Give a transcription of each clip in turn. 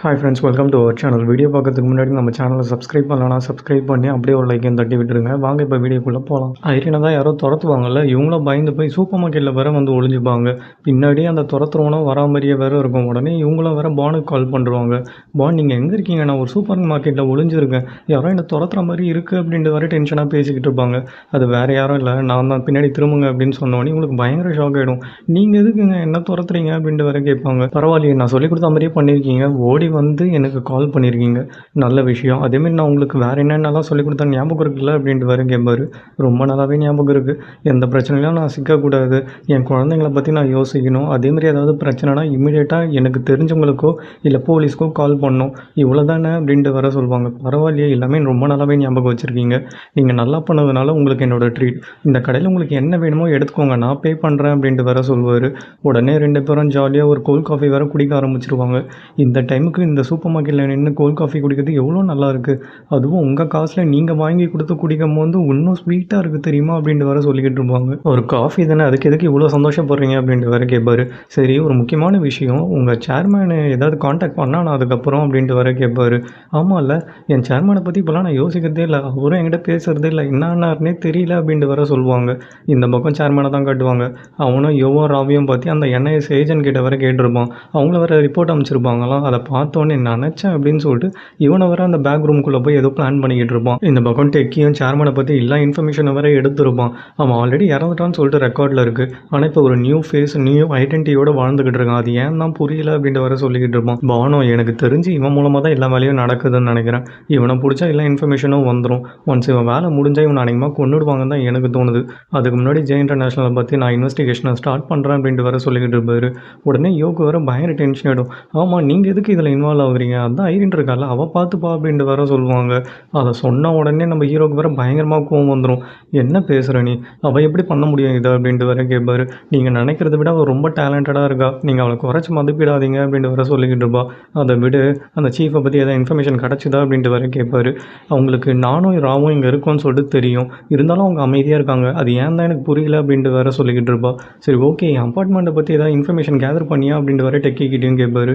Hi friends, welcome to our channel. Video பார்க்கறதுக்கு முன்னாடி நம்ம சேனலை சப்ஸ்கிரைப் பண்ணலாம். சப்ஸ்கிரைப் பண்ணி அப்படியே ஒரு லைக்கையும் தட்டி விட்டுருங்க. வாங்க இப்போ வீடியோக்குள்ளே போகலாம். ஐரினை தான் யாரோ துரத்துவாங்கல்ல, இவங்களும் பயந்து போய் சூப்பர் மார்க்கெட்டில் வேற வந்து ஒளிஞ்சுப்பாங்க. பின்னாடியே அந்த துரத்துறவனும் வரா மாதிரியே வேற இருக்கும். உடனே இவங்களும் வேற பானுக்கு கால் பண்ணுறாங்க. பான், நீங்கள் எங்கே இருக்கீங்க? நான் ஒரு சூப்பர் மார்க்கெட்டில் ஒளிஞ்சிருக்கேன். யாரோ என்னை துரத்துற மாதிரி இருக்குது அப்படின்ட்டு வேற டென்ஷனாக பேசிக்கிட்டு இருப்பாங்க. அது வேறு யாரும் இல்லை, நான் தான். பின்னாடி திரும்புங்க அப்படின்னு சொன்னோடனே உங்களுக்கு பயங்கர ஷாக் ஆகிடும். நீங்கள் எதுக்குங்க என்ன துரத்துறீங்க அப்படின்ட்டு வேற கேட்பாங்க. பரவாயில்லையே, நான் சொல்லி கொடுத்த மாதிரியே பண்ணியிருக்கீங்க. ஓடி வந்து எனக்கு கால் பண்ணியிருக்கீங்க, நல்ல விஷயம். அதேமாரி நான் உங்களுக்கு வேறு என்னென்னலாம் சொல்லிக் கொடுத்தேன் ஞாபகம் இருக்குல்ல அப்படின்ட்டு வேறு கேட்பாரு. ரொம்ப நல்லாவே ஞாபகம் இருக்குது. எந்த பிரச்சனையிலும் நான் சிக்கக்கூடாது, என் குழந்தைங்கள பற்றி நான் யோசிக்கணும். அதேமாரி ஏதாவது பிரச்சனைனா இமீடியட்டாக எனக்கு தெரிஞ்சவங்களுக்கோ இல்லை போலீஸ்க்கோ கால் பண்ணணும். இவ்வளோ தானே அப்படின்ட்டு வேற சொல்லுவாங்க. பரவாயில்லையே, எல்லாமே ரொம்ப நல்லாவே ஞாபகம் வச்சுருக்கீங்க. நீங்கள் நல்லா பண்ணதுனால உங்களுக்கு என்னோடய ட்ரீட். இந்த கடையில் உங்களுக்கு என்ன வேணுமோ எடுத்துக்கோங்க, நான் பே பண்ணுறேன் அப்படின்ட்டு வேற சொல்லுவார். உடனே ரெண்டு பேரும் ஜாலியாக ஒரு கோல்ட் காஃபி வேறு குடிக்க ஆரம்பிச்சிருவாங்க. இந்த டைமுக்கு இந்த சூப்பர் மார்க்கெட்டில் நின்று கோல்ட் காஃபி குடிக்கிறது எவ்வளோ நல்லா இருக்குது. அதுவும் உங்கள் காசில் நீங்கள் வாங்கி கொடுத்து குடிக்கும் போது இன்னும் ஸ்வீட்டாக இருக்குது தெரியுமா அப்படின்ட்டு வேறு சொல்லிக்கிட்டு இருப்பாங்க. ஒரு காஃபி தானே, அதுக்கு எதுக்கு இவ்வளோ சந்தோஷப்படுறீங்க அப்படின்ட்டு வேறு கேட்பாரு. சரி, ஒரு முக்கியமான விஷயம், உங்கள் சேர்மேனு ஏதாவது காண்டாக்ட் பண்ணா நான் அதுக்கப்புறம் அப்படின்ட்டு வேறு கேட்பாரு. ஆமாம் இல்லை, என் சேர்மேனை பற்றி இப்போலாம் நான் யோசிக்கிறதே இல்லை, அவரும் என்கிட்ட பேசுகிறதே இல்லை, என்னன்னாருனே தெரியல அப்படின்ட்டு வேறு சொல்லுவாங்க. இந்த பக்கம் சேர்மேனை தான் காட்டுவாங்க. அவனும் யோவோ ராவியும் பார்த்து அந்த என்ஐஎஸ் ஏஜென்ட் கிட்ட வேறு கேட்டிருப்பான். அவங்கள வேறு ரிப்போர்ட் அமைச்சிருப்பாங்களாம். அதை பார்த்தோன்னே நினச்சேன் அப்படின்னு சொல்லிட்டு இவனை வேற அந்த பேக் ரூம்குள்ளே போய் ஏதோ பிளான் பண்ணிக்கிட்டு இருப்பான். இந்த பக்கம் டெக்கியும் சேர்மனை பற்றி எல்லா இன்ஃபர்மேஷனை வேற எடுத்துருப்பான். அவன் ஆல்ரெடி இறந்துட்டான்னு சொல்லிட்டு ரெக்கார்டில் இருக்குது. ஆனால் இப்போ ஒரு நியூ ஃபேஸ், நியூ ஐடென்டிட்டியோட வாழ்ந்துக்கிட்டு இருக்கான். அது ஏன் தான் புரியல அப்படின்ட்டு வேற சொல்லிக்கிட்டு இருப்பான். பானோ, எனக்கு தெரிஞ்சு இவன் மூலமாக தான் எல்லா வேலையும் நடக்குதுன்னு நினைக்கிறேன். இவனை பிடிச்சா எல்லா இன்ஃபர்மேஷனும் வந்துடும். ஒன்ஸ் இவன் வேலை முடிஞ்சால் இவன் அநேகமாக கொண்டுடுவாங்கன்னு தான் எனக்கு தோணுது. அதுக்கு முன்னாடி ஜெய் இன்டர்நேஷனலை பற்றி நான் இன்வெஸ்டிகேஷனை ஸ்டார்ட் பண்ணுறேன் அப்படின்ட்டு வேற சொல்லிக்கிட்டு இருப்பாரு. உடனே யோக்கு வேற பயங்கர டென்ஷன் ஆகிடும். ஆமாம், நீங்கள் எதுக்கு இதில் இன்வால்வ் ஆகுறீங்க? அதான் ஐரின் இருக்கால, அவள் பார்த்துப்பா அப்படின்ட்டு வேற சொல்லுவாங்க. அதை சொன்ன உடனே நம்ம ஹீரோக்கு வேற பயங்கரமாக கோவம் வந்துடும். என்ன பேசுகிற நீ? அவள் எப்படி பண்ண முடியும் இதை அப்படின்ட்டு வேற கேட்பாரு. நீங்கள் நினைக்கிறத விட அவள் ரொம்ப டேலண்டடாக இருக்கா, நீங்கள் அவளை குறைச்சி மதிப்பிடாதீங்க அப்படின்ட்டு வேற சொல்லிக்கிட்டு இருப்பா. அதை விட அந்த சீஃபை பற்றி எதாவது இன்ஃபர்மேஷன் கிடச்சிதா அப்படின்ட்டு வேற கேட்பாரு. அவங்களுக்கு நானும் ராவும் இங்கே இருக்கோன்னு சொல்லிட்டு தெரியும், இருந்தாலும் அவங்க அமைதியாக இருக்காங்க, அது ஏன் தான் எனக்கு புரியல அப்படின்ட்டு வேற சொல்லிக்கிட்டு இருப்பா. சரி, ஓகே, என் அப்பார்ட்மெண்ட்டை பற்றி ஏதாவது இன்ஃபர்மேஷன் கேதர் பண்ணியா அப்படின்ட்டு வேற டெக்கிக்கிட்டையும் கேட்பாரு.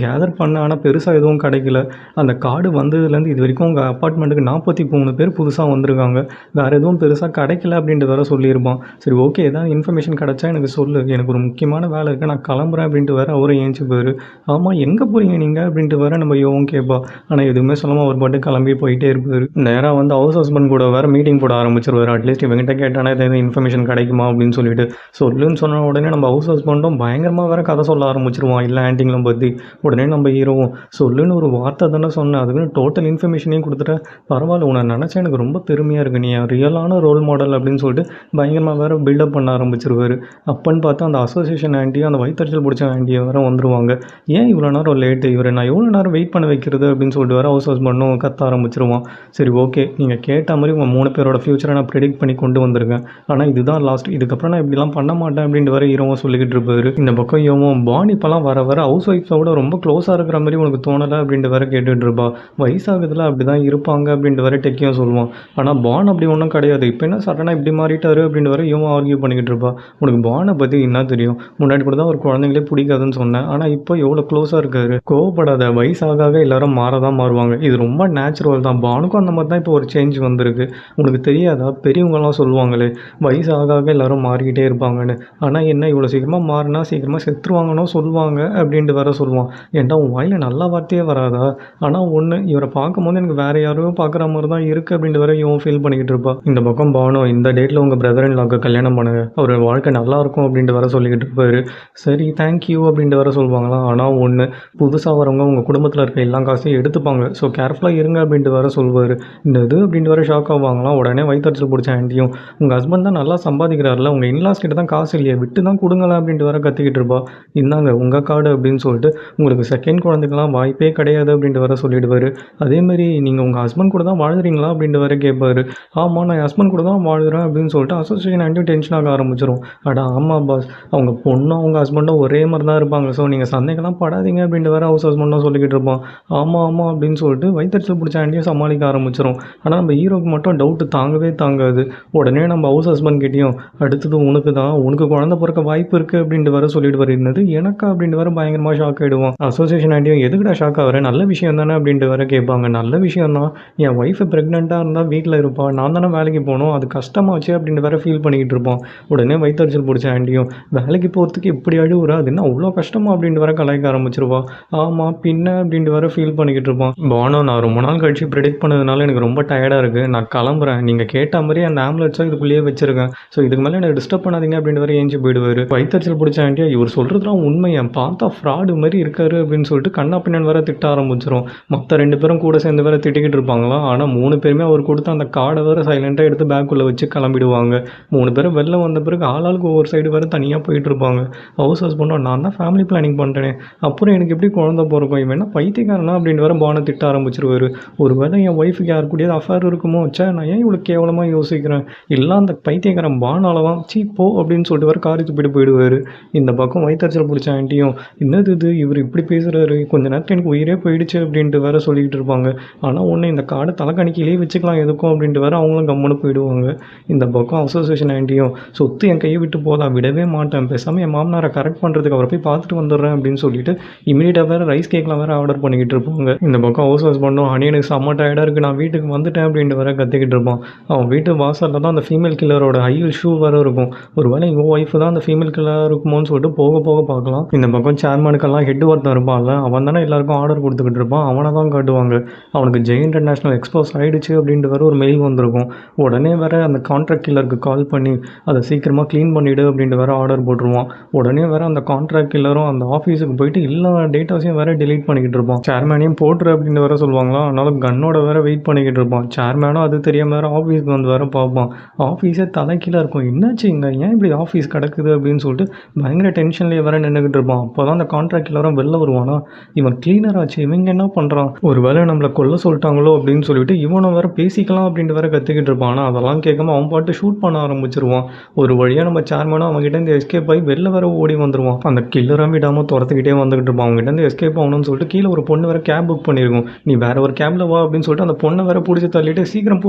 கேதர் பண்ண, ஆனால் பெருசாக எதுவும் கிடைக்கல. அந்த கார்டு வந்ததுலேருந்து இது வரைக்கும் உங்கள் அப்பார்ட்மெண்ட்டுக்கு 43 பேர் புதுசாக வந்திருக்காங்க, வேறு எதுவும் பெருசாக கிடைக்கல அப்படின்ட்டு வேற சொல்லியிருப்பான். சரி, ஓகே, ஏதாவது இன்ஃபர்மேஷன் கிடச்சா எனக்கு சொல்லு, எனக்கு ஒரு முக்கியமான வேலை இருக்குது, நான் கிளம்புறேன் அப்படின்ட்டு வேற அவரை ஏஞ்சி போயிரு. ஆமாம், எங்கே போகிறீங்க நீங்கள் அப்படின்ட்டு வேற நம்ம யோவும் கேட்பா. ஆனால் எதுவுமே சொல்லாமல் ஒரு பாட்டு கிளம்பி போயிட்டே இருப்பார். நேராக வந்து ஹவுஸ் ஹஸ்பண்ட் கூட வேறு மீட்டிங் போட ஆரம்பிச்சிருவார். அட்லீஸ்ட் இவங்ககிட்ட கேட்டானா எதாவது இன்ஃபர்மேஷன் கிடைக்குமா அப்படின்னு சொல்லிட்டு சொல்லுன்னு சொன்ன உடனே நம்ம ஹவுஸ் ஹஸ்பண்டும் பயங்கரமாக வேறு கதை சொல்ல ஆரம்பிச்சிருவான் இல்லை ஆன்ட்டிங்களும் பற்றி. உடனே நம்ம ஹீரோவும் சொல்லுன்னு ஒரு வார்த்தை தானே சொன்னேன், அதுக்குன்னு டோட்டல் இன்ஃபர்மேஷனையும் கொடுத்துட்டேன், பரவாயில்ல, உன்னை நினச்சா எனக்கு ரொம்ப பெருமையாக இருக்குது, நீ ரியலான ரோல் மாடல் அப்படின்னு சொல்லிட்டு பயங்கரமாக வேறு பில்டப் பண்ண ஆரம்பிச்சிருவார். அப்பன்னு பார்த்தா அந்த அசோசியேஷன் ஆண்டியும் அந்த வயிற்றுச்சல் பிடிச்ச ஆண்டியை வேறு வந்துருவாங்க. ஏன் இவ்வளோ நேரம் லேட்டு, இவர் நான் எவ்வளோ நேரம் வெயிட் பண்ண வைக்கிறது அப்படின்னு சொல்லிட்டு வேறு ஹவுஸ் ஹஸ்பண்டும் கத்த ஆரம்பிச்சிருவான். சரி, ஓகே, நீங்கள் கேட்ட மாதிரி உங்கள் 3 பேரோட ஃப்யூச்சரை நான் ப்ரெடிக்ட் பண்ணி கொண்டு வந்திருக்கேன், ஆனால் இதுதான் லாஸ்ட், இதுக்கப்புறம் நான் இப்படிலாம் பண்ண மாட்டேன் அப்படின்ட்டு வேறு ஹீரோவும் சொல்லிக்கிட்டு இருப்பார். இந்த பக்கம் யோவும் பான் இப்போலாம் வர வர ஹவுஸ் ஒய்ஃப்ஸோட ரொம்ப க்ளோஸாக இருக்கிற மாதிரி உனக்கு தோணலை அப்படின்ட்டு வேற கேட்டுட்டு இருப்பா. வயசாகுதுல அப்படி தான் இருப்பாங்க அப்படின்ட்டு வேற டெக்கியும் சொல்லுவான். ஆனால் பான் அப்படி ஒன்றும் கிடையாது, இப்போ என்ன சடனாக இப்படி மாறிட்டாரு அப்படின்ட்டு வேற இவன் ஆர்கியூ பண்ணிக்கிட்டு இருப்பா. உனக்கு பானை பற்றி என்ன தெரியும்? முன்னாடி கூட தான் ஒரு குழந்தைங்களே பிடிக்காதுன்னு சொன்னேன், ஆனால் இப்போ எவ்வளோ க்ளோஸாக இருக்காரு. கோவப்படாத, வயசாக எல்லாரும் மாறதான் மாறுவாங்க, இது ரொம்ப நேச்சுரல் தான். பானுக்கும் அந்த மாதிரி தான் இப்போ ஒரு சேஞ்ச் வந்திருக்கு. உனக்கு தெரியாதா? பெரியவங்கலாம் சொல்லுவாங்களே வயசாக எல்லாரும் மாறிக்கிட்டே இருப்பாங்கன்னு, ஆனால் என்ன இவ்வளோ சீக்கிரமாக மாறினா சீக்கிரமாக செத்துருவாங்கன்னு சொல்லுவாங்க அப்படின்ட்டு வேற சொல்லுவான். ஏன்டா உன் வாயில் நல்ல வார்த்தையே வராதா? ஆனால் ஒன்று, இவரை பார்க்கும்போது எனக்கு வேறு யாரோ பார்க்குற மாதிரி தான் இருக்குது அப்படின்ட்டு வேற இவன் ஃபீல் பண்ணிக்கிட்டு இருப்பா. இந்த பக்கம் பானோ, இந்த டேட்டில் உங்கள் பிரதர் இன் லாக்கு கல்யாணம் பண்ணுங்க, அவர் வாழ்க்கை நல்லாயிருக்கும் அப்படின்ட்டு வேற சொல்லிக்கிட்டு இருப்பாரு. சரி, தேங்க்யூ அப்படின்ட்டு வேற சொல்லுவாங்களாம். ஆனால் ஒன்று, புதுசாக வரவங்க உங்கள் குடும்பத்தில் இருக்க எல்லா காசையும் எடுத்துப்பாங்க, ஸோ கேர்ஃபுல்லாக இருங்க அப்படின்ட்டு வேற சொல்லுவார். இந்த இது அப்படின்ட்டு வேற ஷாக் ஆவாங்களாம். உடனே வயிற்றுச்சல் பிடிச்ச ஆண்டியும், உங்கள் ஹஸ்பண்ட் தான் நல்லா சம்பாதிக்கிறாருல, உங்கள் இன்லாஸ் கிட்ட தான் காசு இல்லையா, விட்டு தான் கொடுங்களேன் அப்படின்ட்டு வேற கத்திக்கிட்டு இருப்பா. இந்தாங்க உங்கள் கார்டு அப்படின்னு சொல்லிட்டு, உங்களுக்கு செகண்ட் குழந்தைக்கெல்லாம் வாய்ப்பே கிடையாது அப்படின்ட்டு வேற சொல்லிடுவார். அதேமாதிரி நீங்கள் உங்கள் ஹஸ்பண்ட் கூட தான் வாழ்கிறீங்களா அப்படின்ட்டு வேற கேட்பாரு. ஆமாம், நான் ஹஸ்பண்ட் கூட தான் வாழ்கிறேன் அப்படின்னு சொல்லிட்டு அசோசியேஷன் ஆண்டியும் டென்ஷன் ஆக ஆரம்பிச்சிடும். அடா ஆமாம் பாஸ், அவங்க பொண்ணும் அவங்க ஹஸ்பண்டும் ஒரே மாதிரி தான் இருப்பாங்க, ஸோ நீங்கள் சந்தேகம்லாம் படாதீங்க அப்படின்ட்டு வேற ஹவுஸ் ஹஸ்பண்டும் சொல்லிக்கிட்டு இருப்பான். ஆமாம் ஆமாம் அப்படின்னு சொல்லிட்டு வயிற்றுச்சல் பிடிச்ச ஆண்டியும் சமாளிக்க ஆரம்பிச்சிடும். ஆனால் நம்ம ஹீரோக்கு மட்டும் டவுட்டு தாங்கவே தாங்காது. உடனே நம்ம ஹவுஸ் ஹஸ்பண்ட் கிட்டேயும், அடுத்தது உனக்கு தான், உனக்கு குழந்தை பிறக்க வாய்ப்பு இருக்குது அப்படின்ட்டு வேற சொல்லிட்டு வருகிறது. எனக்கா அப்படின்ட்டு வேற பயங்கரமாக ஷாக் ஆகிடுவான். அசோசியேஷன் அசோசியேஷன் ஆண்டியும் எதுக்குடா ஷாக் ஆகுற, நல்ல விஷயம் தானே அப்படின்ட்டு வேற கேட்பாங்க. நல்ல விஷயம் தான், என் ஒய்ஃபு ப்ரெக்னெண்ட்டாக இருந்தால் வீட்டில் இருப்பா, நான் தானே வேலைக்கு போகணும், அது கஷ்டமாச்சு அப்படின்ட்டு வேற ஃபீல் பண்ணிக்கிட்டு இருப்போம். உடனே வயித்தெரிச்சல் பிடிச்ச ஆண்டியும் வேலைக்கு போகிறதுக்கு இப்படி அழுவுறா, அது என்ன அவ்வளோ கஷ்டமா அப்படின்ட்டு வேற கலாய்க்க ஆரம்பிச்சிருவா. ஆமாம் பின்ன அப்படின்ட்டு வேற ஃபீல் பண்ணிக்கிட்டு இருப்பான். பானு, நான் ரொம்ப நாள் கழிச்சு ப்ரெடிக்ட் பண்ணதுனால எனக்கு ரொம்ப டயர்டாக இருக்குது, நான் கிளம்புறேன், நீங்கள் கேட்ட மாதிரி அந்த ஆம்புலன்ஸை இதுக்குள்ளேயே வச்சிருக்கேன், ஸோ இதுக்கு மேலே எனக்கு டிஸ்டர்ப் பண்ணாதீங்க அப்படின்ட்டு வேற ஏஞ்சி போயிடுவார். வயித்தெரிச்சல் பிடிச்ச ஆண்டியா இவர் சொல்கிறதுலாம் உண்மை, என் பார்த்தா ஃப்ராடு மாதிரி இருக்காரு அப்படின்னு சொல்லிட்டு கண்ணா பின்னான்னு வேற திட்ட ஆரம்பிச்சிடும். மற்ற 2 பேரும் கூட சேர்ந்து வேற திட்டிக்கிட்டு இருப்பாங்களா. ஆனால் 3 பேருமே அவர் கொடுத்த அந்த கார்டை வேற சைலண்ட்டாக எடுத்து பேக்குள்ளே வச்சு கிளம்பிடுவாங்க. 3 பேரும் வெளில வந்த பிறகு ஆளாளுக்கு ஒவ்வொரு சைடு வேறு தனியாக போயிட்டு இருப்பாங்க. ஹவுஸ் ஹஸ்பண்டும் நான் தான் ஃபேமிலி பிளானிங் பண்ணுறேனே, அப்புறம் எனக்கு எப்படி குழந்தை பிறக்கும், இவன் என்ன பைத்தியக்காரனா அப்படின்னு வேற பானை திட்ட ஆரம்பிச்சிருவாரு. ஒரு வேளை என் ஒய்ஃபுக்கு யார் கூடயாவது அஃபேர் இருக்குமோ, சே நான் ஏன் இவ்வளோ கேவலமாக யோசிக்கிறேன், இல்லை அந்த பைத்தியக்காரன் பானால தான், சீ போ அப்படின்னு சொல்லிட்டு வேறு காரி துப்பிட்டு போயிடுவார். இந்த பக்கம் வயித்தறிச்சல் பிடிச்ச ஆண்டியும் என்னது இது இவர் இப்படி பேசுகிறாரு, கொஞ்ச நேரத்தில் எனக்கு உயிரே போயிடுச்சு அப்படின்ட்டு வேற சொல்லிக்கிட்டு இருப்பாங்க. ஆனால் ஒன்று இந்த கார்டை தலைக்கணிக்கிலேயே வச்சுக்கலாம் எதுக்கும் அப்படின்ட்டு வேற அவங்களும் கம்முன்னு போயிடுவாங்க. இந்த பக்கம் அசோசியேஷன் ஆண்டியும் சொத்து என் கையை விட்டு போதா, விடவே மாட்டேன், பேசாமல் என் மாமனாரை கரெக்ட் பண்ணுறதுக்கு அவரை போய் பார்த்துட்டு வந்துடுறேன் அப்படின்னு சொல்லிட்டு இமீடியட்டாக வேறு ரைஸ் கேக்லாம் வேறு ஆர்டர் பண்ணிக்கிட்டு இருப்பாங்க. இந்த பக்கம் ஹவுஸ் ஹஸ்பண்டும் ஹனி எனக்கு செம்ம டயர்டாக இருக்குது, நான் வீட்டுக்கு வந்துட்டேன் அப்படின்ட்டு வேற கத்திக்கிட்டு இருப்பான். அவன் வீட்டு வாசலில் தான் அந்த ஃபீமேல் கில்லரோட ஹை ஷூ வேறு இருக்கும். ஒரு வேளை இவன் ஒய்ஃபு தான் அந்த ஃபீமேல் கில்லராக இருக்குமோன்னு சொல்லிட்டு போக போக பார்க்கலாம். இந்த பக்கம் சேர்மனுக்கெல்லாம் ஹெட் ஒருத்தன் இருப்பான்ல, அவன் தானே எல்லாருக்கும் ஆர்டர் கொடுத்துக்கிட்டு இருப்பான், அவனை தான் காட்டுவாங்க. அவனுக்கு ஜெய் இன்டர்நேஷ்னல் எக்ஸ்போஸ் ஆகிடுச்சு அப்படின்ட்டு வேறு ஒரு மெயில் வந்திருக்கும். உடனே வேறு அந்த கான்ட்ராக்ட் கில்லருக்கு கால் பண்ணி அதை சீக்கிரமாக க்ளீன் பண்ணிவிடு அப்படின்ட்டு வேறு ஆர்டர் போட்டுருவான். உடனே வேறு அந்த கான்ட்ராக்ட் கில்லரும் அந்த ஆஃபீஸுக்கு போயிட்டு எல்லா டேட்டாஸையும் வேறு டெலீட் பண்ணிக்கிட்டு இருப்பான். சேர்மேனையும் போட்டுரு அப்படின்னு வேறு சொல்லுவாங்களா, அதனால கன்னோட வேறு வெயிட் பண்ணிக்கிட்டு இருப்பான். சேர்மேனும் அது தெரியாமல் வேறு ஆஃபீஸ்க்கு வந்து வேறு பார்ப்பான். ஆஃபீஸே தலைக்கீழே இருக்கும், என்னாச்சு இங்கே ஏன் இப்படி ஆஃபீஸ் கிடக்குது அப்படின்னு சொல்லிட்டு பயங்கர டென்ஷன்லேயே வேறு நின்றுக்கிட்டு இருப்பான். அப்போ தான் அந்த கான்ட்ராக்ட் கில்லரும் வெளில வருவானா, இவன் கிளீனர் ஆச்சு, இவங்க என்ன பண்ணுறான், ஒரு வேளை நம்மளை கொல்ல சொல்லிட்டாங்களோ அப்படின்னு சொல்லிட்டு இவனும் வேறு பேசிக்கலாம் அப்படின்ட்டு வேறு கற்றுக்கிட்டு இருப்பான். ஆனால் அதெல்லாம் கேட்காம அவன் பாட்டு ஷூட் பண்ண ஆரம்பிச்சிருவான். ஒரு வழியாக நம்ம சேர்மனும் அவங்ககிட்ட இருந்து எஸ்கேப் ஆகி வெளில வேறு ஓடி வந்துடுவான். அந்த கில்லராக விடாமல் துரத்துக்கிட்டே வந்துகிட்டு இருப்பான். அவங்ககிட்ட இருந்து எஸ்கேப் ஆகணும்னு சொல்லிட்டு கீழே ஒரு பொண்ணு வேறு கேப் புக் பண்ணியிருக்கும், நீ வேறு ஒரு கேபில் வா அப்படின்னு சொல்லிட்டு அந்த பொண்ணை வேறு பிடிச்சி தள்ளிட்டு சீக்கிரம்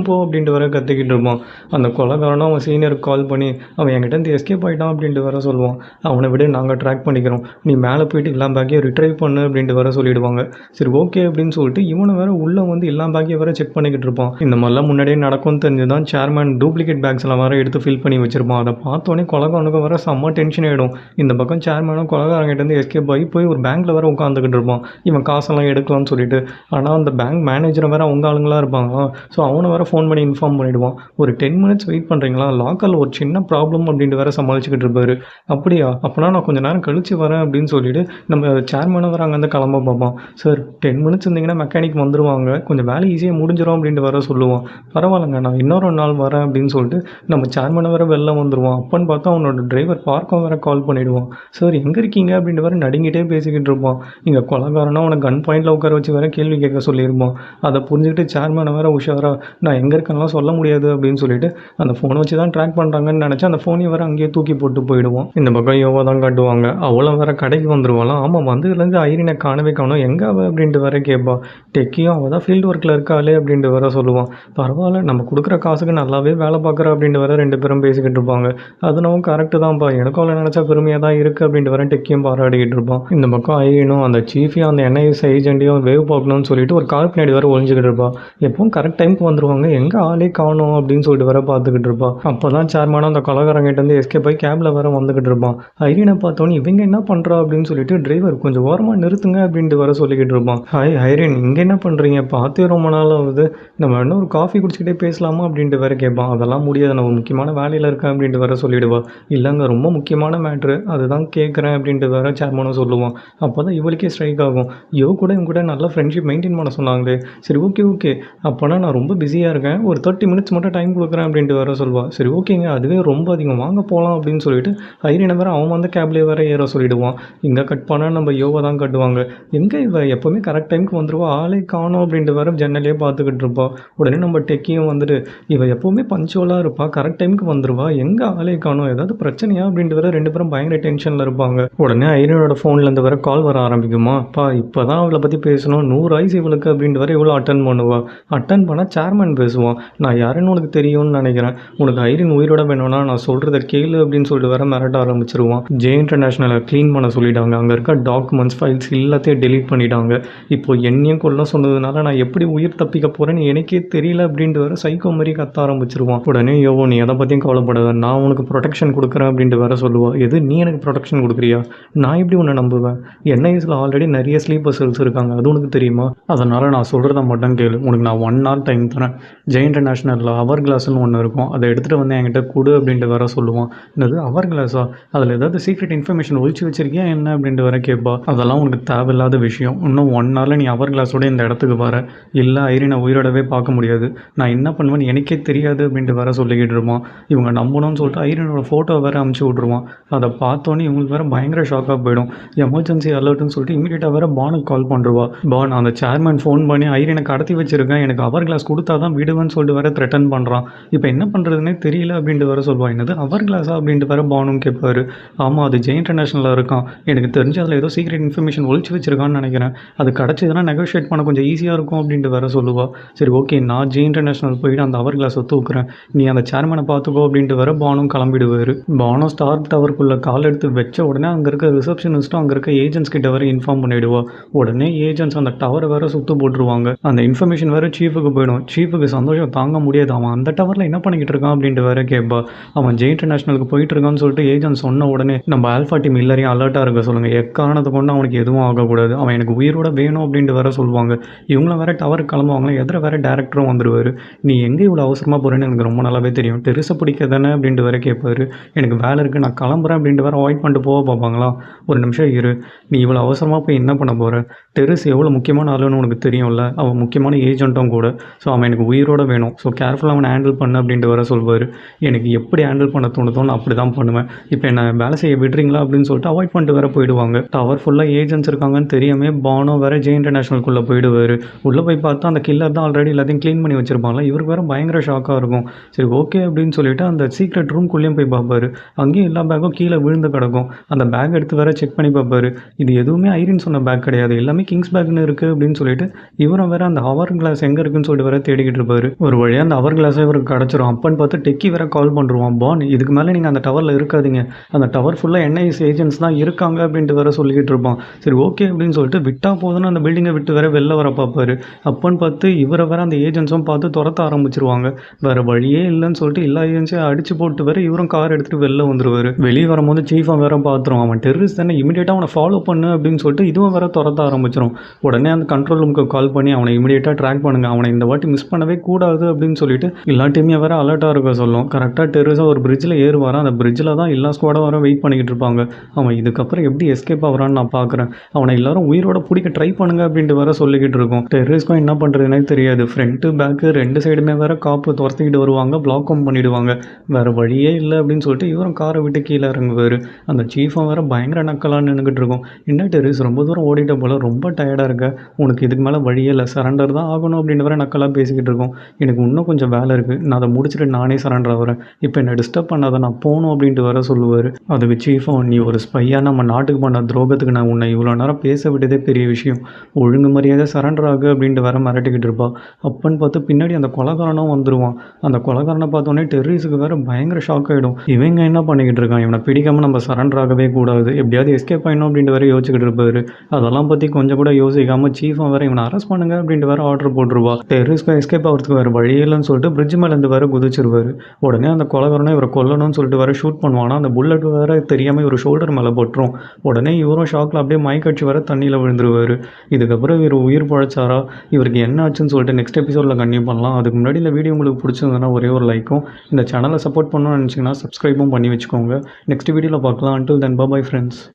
போ அப்படின்ட்டு வேறு கத்திக்கிட்டு இருப்பான். அந்த கொலைகாரனும் அவன் சீனியருக்கு கால் பண்ணி அவன் என்கிட்ட இருந்து எஸ்கேப் ஆகிட்டான் அப்படின்ட்டு வேறு சொல்லுவான். அவனை விட நாங்கள் ட்ராக் பண்ணிக்கிறோம், நீ மேலே போயிட்டு எல்லா பேக்கையும் ரிட்ரைவ் பண்ணு அப்படின்ட்டு வேறு சொல்லிடுவாங்க. சரி ஓகே அப்படின்னு சொல்லிட்டு இவனை வேறு உள்ளே வந்து எல்லா பேக்கையும் வேறு செக் பண்ணிக்கிட்டு இருப்பான். இந்த மாதிரிலாம் முன்னாடியே நடக்கும்னு தெரிஞ்சு தான் சேர்மேன் டூப்ளிகேட் பேக்ஸ்லாம் வேறு எடுத்து ஃபில் பண்ணி வச்சிருப்பான். அதை பார்த்தோன்னே கொலைகாரனுக்கு வேறு செம்ம டென்ஷன் ஆகிடும். இந்த பக்கம் சேர்மேனும் கொலைகாரங்கிட்டேருந்து எஸ்கேப் ஆகி போய் ஒரு பேங்க்கில் வேறு உட்காந்துக்கிட்டு இருப்பான், இவன் காசெல்லாம் எடுக்கலாம்னு சொல்லிட்டு. ஆனால் அந்த பேங்க் மேனேஜரை வேறு அவங்க ஆளுங்களாக இருப்பாங்க. ஸோ அவனை வேறு ஃபோன் பண்ணி இன்ஃபார்ம் பண்ணிவிடுவான், ஒரு 10 மினிட்ஸ் வெயிட் பண்ணுறீங்களா, லாக்கரில் ஒரு சின்ன ப்ராப்ளம் அப்படின்ட்டு வேறு சமாளிச்சுக்கிட்டு இருப்பார். அப்படியா, அப்போனா நான் கொஞ்சம் நேரம் கழிச்சு வரேன் அப்படின்னு சொல்லிட்டு நம்ம சேர்மேனும் வேறு அங்கேருந்து கிளம்ப பார்ப்பான். சார் 10 மினிட்ஸ் இருந்தீங்கன்னா மெக்கானிக் வந்துடுவாங்க, கொஞ்சம் வேலை ஈஸியாக முடிஞ்சிடும் அப்படின்ட்டு வேறு சொல்லுவான். பரவாயில்லைங்க நான் இன்னொரு நாள் வரேன் அப்படின்னு சொல்லிட்டு நம்ம சேர்மனை வேறு வெளில வந்துடுவான். அப்போன்னு பார்த்தா அவனோட டிரைவர் பார்க்கும் வேறு கால் பண்ணிவிடுவான். சார் எங்கே இருக்கீங்க அப்படின்ட்டு வேறு நடுங்கிட்டே பேசிக்கிட்டு இருப்பான். இங்கே கொலைகாரனா அவனை கன் பாயிண்டில் உட்கார வச்சு வேறு கேள்வி கேட்க சொல்லியிருப்பான். அதை புரிஞ்சுக்கிட்டு சேர்மனை வேறு உஷாரா நான் எங்கே இருக்கேன்லாம் சொல்ல முடியாது அப்படின்னு சொல்லிட்டு அந்த ஃபோனை வச்சு தான் ட்ராக் பண்ணுறாங்கன்னு நினச்சி அந்த ஃபோனையும் வேறு அங்கேயே தூக்கி போட்டு போயிடுவான். இந்த பக்கம் யோவா தான் காட்டுவாங்க, அவளும் வேறு கடைக்கு வந்துடுவாளாம். ஆமாம் வந்ததுலேருந்து ஐரினை காணவே காணும், எங்கே அவள் அப்படின்ட்டு வேறு கேட்பா. டெக்கியும் அவள் தான் ஃபீல்டு ஒர்க்கில் இருக்காளே அப்படின்ட்டு வேறு சொல்லுவான். பரவாயில்ல நம்ம கொடுக்குற காசுக்கு நல்லாவே வேலை பார்க்குறா அப்படின்ட்டு வேறு 2 பேரும் பேசிக்கிட்டு இருப்பாங்க. அது நம்ம கரெக்டு தான்ப்பா, எனக்கும் அவளை நினச்சா பெருமையாக தான் இருக்குது அப்படின்ட்டு வேறு டெக்கியும் பாராட்டிக்கிட்டு இருப்பான். இந்த பக்கம் ஐரினும் அந்த சீஃபையும் அந்த NIS ஏஜென்ட்டையும் வேவ் பார்க்கணும்னு சொல்லிட்டு ஒரு கார் பின்னாடி வேறு ஒழிஞ்சிக்கிட்டு இருப்பா. எப்பவும் கரெக்ட் டைமுக்கு வந்துடுவாங்க, எங்கே ஆளே காணும் அப்படின்னு சொல்லிட்டு வேறு பார்த்துக்கிட்டு இருப்பான். அப்போ தான் சேர்மனும் அந்த கொலைகாரங்கிட்ட வந்து எஸ்கேப் ஆகி கேபில் வேறு வந்துக்கிட்டு இருப்பான். ஐரினை பார்த்தோன்னே இவங்க என்ன பண்ணுறா அப்படின்னு சொல்லிட்டு டிரைவர் கொஞ்சம் ஓரமாக நிறுத்துங்க அப்படின்ட்டு வேறு சொல்லிக்கிட்டு இருப்பான். ஹாய் ஐரின், இங்கே என்ன பண்ணுறீங்க, பார்த்தே ரொம்ப நாள் ஆகுது, நம்ம இன்னும் ஒரு காஃபி குடிச்சிக்கிட்டே பேசலாமா அப்படின்ட்டு வேறு கேட்பான். அதெல்லாம் முடியாது, நான் ஒரு முக்கியமான வேலையில் இருக்கேன் அப்படின்ட்டு வேறு சொல்லிவிடுவா. இல்லைங்க ரொம்ப முக்கியமான மேட்ரு, அதுதான் கேட்குறேன் அப்படின்ட்டு வேறு சேர்மனும் சொல்லுவான். அப்போ தான் இவளுக்கே ஸ்ட்ரைக் ஆகும், இவங்க கூட நல்ல ஃப்ரெண்ட்ஷிப் மெயின்டைன் பண்ண சொன்னாங்களே, சரி ஓகே அப்போனா நான் ரொம்ப பிஸியாக இருக்கேன், ஒரு 30 மினிட்ஸ் மட்டும் டைம் கொடுக்குறேன் அப்படின்ட்டு வேறு சொல்லுவாள். சரி ஓகேங்க அதுவே ரொம்ப அதிகம், வாங்க போகலாம் அப்படின்னு சொல்லிட்டு ஐரினை வேறு அவன் வந்து கேப்லேயே வேறு ஏற சொல்லிவிடுவான். இங்கே கட் பண்ணால் நம்ம யோகா தான் கட்டுவாங்க. எங்கே இவ எப்போவுமே கரெக்ட் டைமுக்கு வந்துடுவா, ஆளே காணோம் அப்படின்ட்டு வேறு ஜன்னலே பார்த்துக்கிட்டு இருப்பா. உடனே நம்ம டெக்கியும் வந்துட்டு இவ எப்போவுமே பஞ்சுவலாக இருப்பா, கரெக்ட் டைமுக்கு வந்துடுவா, எங்கே ஆளே காணோம், ஏதாவது பிரச்சனையா அப்படின்ட்டு வேறு 2 பேரும் பயங்கர டென்ஷனில் இருப்பாங்க. உடனே ஐரினோட ஃபோன்லேருந்து வேறு கால் வர ஆரம்பிக்குமா, இப்போ தான் அவளை பற்றி பேசணும், 100 ஆயுசு இவளுக்கு அப்படின்ட்டு வேறு இவ்வளோ அட்டன் பண்ணுவாள். அட்டன் பண்ணால் சேர்மன் பேசுவான், நான் யாருன்னு உனக்கு தெரியும்னு நினைக்கிறேன், உனக்கு ஐரின் உயிரோட வேணும்னா நான் சொல்கிறத கேளு அப்படின்னு சொல்லிட்டு வேறு மிரட்ட ஆரம்பிச்சிருவான். ஜே இன்டர்நேஷ்னலை க்ளீன் பண்ண சொல்லிட்டாங்க, அங்கே இருக்க டாக்குமெண்ட்ஸ் டாக்குமெண்ட்ஸ், ஃபைல்ஸ் எல்லாத்தையும் டெலீட் பண்ணிட்டாங்க. இப்போ என்னையும் கொல்ல சொன்னதுனால நான் எப்படி உயிர் தப்பிக்க போகிறேன்னு எனக்கே தெரியல அப்படின்ட்டு வேற சைக்கோ மாதிரி கத்த ஆரம்பிச்சிருவான். உடனே யோவோ நீ எதை பற்றியும் கவலைப்படாத, நான் உனக்கு ப்ரொடெக்ஷன் கொடுக்குறேன் அப்படின்ட்டு வேற சொல்லுவாள். எது நீ எனக்கு ப்ரொடெக்ஷன் கொடுக்குறியா? நான் எப்படி உன்னை நம்புவேன்? என்ஐஎஸில் ஆல்ரெடி நிறைய ஸ்லீப்பர் செல்ஸ் இருக்காங்க, அது உனக்கு தெரியுமா? அதனால் நான் சொல்கிறத மட்டும் கேளு, உனக்கு நான் 1 hour டைம் தரேன். ஜெய் இன்டர்நேஷ்னலில் அவர் கிளாஸ்னு ஒன்று இருக்கும், அதை எடுத்துகிட்டு வந்து என்கிட்ட கொடு அப்படின்ட்டு வேற சொல்லுவான். என்னது அவர் கிளாஸா? அதில் ஏதாவது சீக்ரெட் இன்ஃபர்மேஷன் ஒழிச்சு வச்சிருக்கியா என்ன அப்படின்ட்டு வேற கேட்பா. அதெல்லாம் உனக்கு தேவையில்லாத விஷயம். இன்னும் 1 hourல நீ அவர் கிளாஸோட இந்த இடத்துக்கு வர, இல்லை ஐரினை உயிரோடவே பார்க்க முடியாது. நான் என்ன பண்ணுவேன்னு எனக்கே தெரியாது அப்படின்ட்டு வேற சொல்லிக்கிட்டு இருப்பான். இவங்க நம்பணும்னு சொல்லிட்டு ஐரினோட ஃபோட்டோ வேற அமுச்சு விட்ருவான். அதை பார்த்தோன்னே இவங்களுக்கு வேற பயங்கர ஷாக்காக போயிடும். எமர்ஜென்சி அலர்ட்னு சொல்லிட்டு இமீடியட்டாக வேற பானுக்கு கால் பண்ணுறவா. பான் அந்த சேர்மேன் ஃபோன் பண்ணி ஐரினை கடத்தி வச்சிருக்கேன், எனக்கு அவர் கிளாஸ் கொடுத்தா தான் விடுவேன்னு சொல்லிட்டு வேற த்ரெட்டன் பண்ணுறான். இப்போ என்ன பண்ணுறதுனே தெரியல அப்படின்ட்டு வேற சொல்லுவான். என்னது அவர் கிளாஸா அப்படின்ட்டு வேற பானும் கேட்பாரு. ஆமாம் அது ஜெய் இன்டர்நேஷ்னலில் இருக்கான், எனக்கு தெரிஞ்சு அதில் ஏதோ சீக்ரெட் இன்ஃபர்மேஷன் ஒழிச்சு வச்சிருக்கான்னு நினைக்கிறேன், அது கிடச்சிதுன்னா நெகோஷியேட் பண்ண கொஞ்சம் ஈஸியாக இருக்கும் அப்படின்ட்டு வேற சொல்லுவாள். சரி ஓகே, நான் ஜெய் இன்டர்நேஷ்னல் போயிட்டு அந்த அவர் கிளாஸை தூக்குறேன், நீ அந்த சேர்மனை பார்த்துக்கோ அப்படின்ட்டு வேற பானும் கிளம்பிடுவார். பானும் ஸ்டார் டவருக்குள்ளே கால் எடுத்து வச்ச உடனே அங்கே இருக்க ரிசப்ஷனிஸ்ட்டும் அங்கே இருக்க ஏஜென்ட்ஸ் கிட்ட வேற இன்ஃபார்ம் பண்ணிவிடுவா. உடனே ஏஜென்ட்ஸ் அந்த டவரை வேற சுற்று போட்டுருவாங்க. அந்த இன்ஃபர்மேஷன் வேற சீஃபுக்கு போயிடும். சீஃபுக்கு சந்தோஷம் தாங்க முடியாது. அவன் அந்த டவரில் என்ன பண்ணிக்கிட்டு இருக்கான் அப்படின்ட்டு வேற கேட்பா. அவன் ஜெய் இன்டர்நேஷ்னலுக்கு போயிட்டு இருக்கான்னு சொல்லிட்டு ஏஜென்ட் சொன்ன உடனே நம்ம ஆல்ஃபா டீம் எல்லாரையும் அலர்ட்டாக இருக்க சொல்லுங்கள், எக்காரணத்தை கொண்டு அவனுக்கு எதுவும் ஆகக்கூடாது, அவன் எனக்கு உயிரோட வேணும் அப்படின்ட்டு வேற சொல்லுவாங்க. இவங்களும் வேற டவருக்கு கிளம்புவாங்களே, எதிர வேற டேரக்டரும் வந்துடுவார். நீ எங்கே இவ்வளோ அவசரமாக போகிறேன்னு எனக்கு ரொம்ப நல்லாவே தெரியும், டெரிஸை பிடிக்க தானே அப்படின்ட்டு வேற கேட்பாரு. எனக்கு வேலை இருக்குது நான் கிளம்புறேன் அப்படின்ட்டு வேற அவாய்ட் பண்ணிட்டு போக பார்ப்பாங்களா. ஒரு நிமிஷம் இரு, நீ இவ்வளோ அவசரமாக போய் என்ன பண்ண போகிற? டெரிஸ் எவ்வளோ முக்கியமான ஆளுன்னு உனக்கு தெரியும்ல, அவன் முக்கியமான ஏஜென்ட்டும் கூட. ஸோ அவன் எனக்கு உயிரோட வேணும், ஸோ கேர்ஃபுல்லாக அவனை ஹேண்டில் பண்ணு அப்படின்ட்டு வர சொல்வார். எனக்கு எப்படி ஹேண்டில் பண்ண தோணுதோன்னு அப்படி தான் பண்ணுவேன், இப்போ என்ன வேலை செய்ய விடுறீங்களா அப்படின்னு சொல்லிட்டு அவாய்ட் பண்ணிட்டு வேற போயிடுவாங்க. டவர் ஃபுல்லாக ஏஜென்ட்ஸ் இருக்காங்கன்னு தெரியாமல் பானோ வேற ஜெய் இன்டர்நேஷ்னலுக்குள்ளே போயிடுவார். உள்ளே போய் பார்த்தா அந்த கில்லர் தான் ஆல்ரெடி எல்லாத்தையும் க்ளீன் பண்ணி வச்சிருப்பாங்களா. இவருக்கு வேற பயங்கர ஷாக்காக இருக்கும். சரி ஓகே அப்படின்னு சொல்லிட்டு அந்த சீக்ரெட் ரூம்குள்ளேயும் போய் பார்ப்பாரு. அங்கேயும் எல்லா பேக்கும் கீழே விழுந்து கிடக்கும். அந்த பேக் எடுத்து வேற செக் பண்ணி பார்ப்பாரு. இது எதுவுமே ஐரின் சொன்ன பேக் கிடையாது, எல்லாமே கிங்ஸ் பேக்னு இருக்குது அப்படின்னு சொல்லிட்டு இவரும் வேற அந்த அவர் கிளாஸ் எங்கே இருக்குன்னு சொல்லிட்டு வேற தேடிக்கிட்டு இருப்பாரு. ஒரு வழியாக அந்த அவர் கிளாஸை இவருக்கு கிடச்சிரும். அப்பன்னு பார்த்து டெக்கி வேற கால் பண்ணுவான். பான் இதுக்கு மேலே நீங்கள் அந்த டவரில் இருக்காதீங்க, அந்த டவர் ஃபுல்லாக என்ஐஎஸ் ஏஜென்ட்ஸ் தான் இருக்காங்க அப்படின்ட்டு வேற சொல்லிக்கிட்டு இருப்பான். சரி ஓகே அப்படின்னு சொல்லிட்டு விட்டா போதுன்னு அந்த பில்டிங்கை விட்டு வேற வெளில வர பார்ப்பாரு. அப்பன்னு பார்த்து இவரை வேற அந்த ஏஜென்ட்ஸும் பார்த்து துரத்த ஆரம்பிச்சிருவாங்க. வேற வழியே இல்லைன்னு சொல்லிட்டு எல்லா ஏஜென்ட்ஸையும் அடிச்சு போட்டு வேற இவரும் கார் எடுத்துகிட்டு வெளில வந்துருவார். வெளியே வரும்போது சீஃபாக வேற பார்த்துருவான். அவன் டெரரிஸ்ட் தானே, இமீடியட்டாக அவனை ஃபாலோ பண்ணு அப்படின்னு சொல்லிட்டு இதுவும் வேற துரத்த ஆரம்பிச்சிடும். உடனே அந்த கண்ட்ரோல் ரூமுக்கு கால் பண்ணி அவனை இமீடியட்டாக ட்ராக் பண்ணுங்க, அவனை இந்த வாட்டி மிஸ் பண்ணவே கூடாது அப்படின்னு சொல்லிட்டு எல்லா டீமையும் வேற அலர்ட்டாக இருக்க சொல்லும். கரெக்டாக டெரரிஸாக ஒரு பிரிட்ஜில் ஏறுவாரான். அந்த பிரிட்ஜில் தான் எல்லா ஸ்குவாடும் வர வெயிட் பண்ணிக்கிட்டு இருப்பாங்க. அவன் இதுக்கப்புறம் எப்படி எஸ்கேப் ஆகிறான்னு நான் பார்க்குறேன், அவனை எல்லாரும் உயிரோட பிடிக்க ட்ரை பண்ணுங்க அப்படின்ட்டு வேற சொல்லிக்கிட்டு இருக்கும். டெரரிஸ்க்கும் என்ன பண்ணுறதுனே தெரியாது. ஃப்ரண்ட்டு பேக்கு 2 சைடுமே வேற காப்பு துரத்திக்கிட்டு வருவாங்க, பிளாக்கும் பண்ணிவிடுவாங்க. வேறு வழியே இல்லை அப்படின்னு சொல்லிட்டு இவரும் காரை விட்டு கீழே இறங்குவார். அந்த சீஃபும் வேற பயங்கர நக்கலாக நின்றுக்கிட்டு இருக்கும். என்ன டெரரிஸ் ரொம்ப தூரம் ஓடிட்ட போல், ரொம்ப டயர்டாக இருக்க, உனக்கு இதுக்கு மேலே வழியே இல்லை, சரண்டர் தான் ஆகணும் அப்படின்னு வேற நக்கலாக பேசிக்கிட்டு இருக்கோம். எனக்கு இன்னும் கொஞ்சம் வேலை இருக்குது, நான் அதை முடிச்சுட்டு நானே சரண்டர் ஆகிறேன், இப்போ என்னை டிஸ்டர்ப் பண்ணாத, நான் போகணும் அப்படின்ட்டு வேற சொல்லுவார். அதுக்கு சீஃபும் நீ ஒரு ஸ்பையாக நம்ம நாட்டுக்கு பண்ண துரோகத்துக்கு நான் உன்னை இவ்வளோ நேரம் பேச விட்டதே பெரிய விஷயம், ஒழுங்கு மரியாதை சரண்டர் ஆகு அப்படின்ட்டு வேற மிரட்டிக்கிட்டு இருப்பா. அப்பன்னு பார்த்து பின்னாடி அந்த கொலைகாரனும் வந்துடுவான். அந்த கொலைகாரனை பார்த்தோன்னே டெரரிஸுக்கு வேற பயங்கர ஷாக் ஆகிடும். இவங்க என்ன பண்ணிக்கிட்டு இருக்கான், இவனை பிடிக்காமல் நம்ம சரண்டர் ஆகவே கூடாது, எப்படியாவது எஸ்கேப் ஆகணும் அப்படின்ட்டு வேற யோசிச்சுக்கிட்டு இருப்பாரு. அதெல்லாம் பற்றி கொஞ்சம் கூட யோசிக்காமல் சீஃபும் வேற இவனை அரெஸ்ட் பண்ணுங்க அப்படின்ட்டு வேற ஆர்டர் போட்டுருவா. டெரரிஸ்க்கு எஸ்கேப் ஆகிறதுக்கு வேறு வழியில்லைன்னு சொல்லிட்டு பிரிட்ஜ் மேலேருந்து வேற குதிச்சிருவாரு. உடனே அந்த கொலைகாரனை இவரை கொல்லணும்னு சொல்லிட்டு வேற ஷூட் பண்ணுவானா. அந்த புல்லட் வேற தெரியாமல் இவர் ஷோல்டர் மேலே போட்டுரும். உடனே இவரும் ஷாக்கில் அப்படியே மயக்கடிச்சு வேற தண்ணியில் விழுந்துருவார். இதுக்கப்புறம் இவர் உயிர் பழைச்சாரா, இவருக்கு என்ன ஆச்சுன்னு சொல்லிட்டு நெக்ஸ்ட் எபிசோடில் கண்டினியூ பண்ணலாம். அதுக்கு முன்னாடி இந்த வீடியோ உங்களுக்கு பிடிச்சிருந்ததுன்னா ஒரே ஒரு லைக்கும், இந்த சேனலை சப்போர்ட் பண்ணணும்னு நினச்சிங்கன்னா சப்ஸ்கிரைபும் பண்ணி வச்சுக்கோங்க. நெக்ஸ்ட் வீடியோவில் பார்க்கலாம். until then bye bye friends.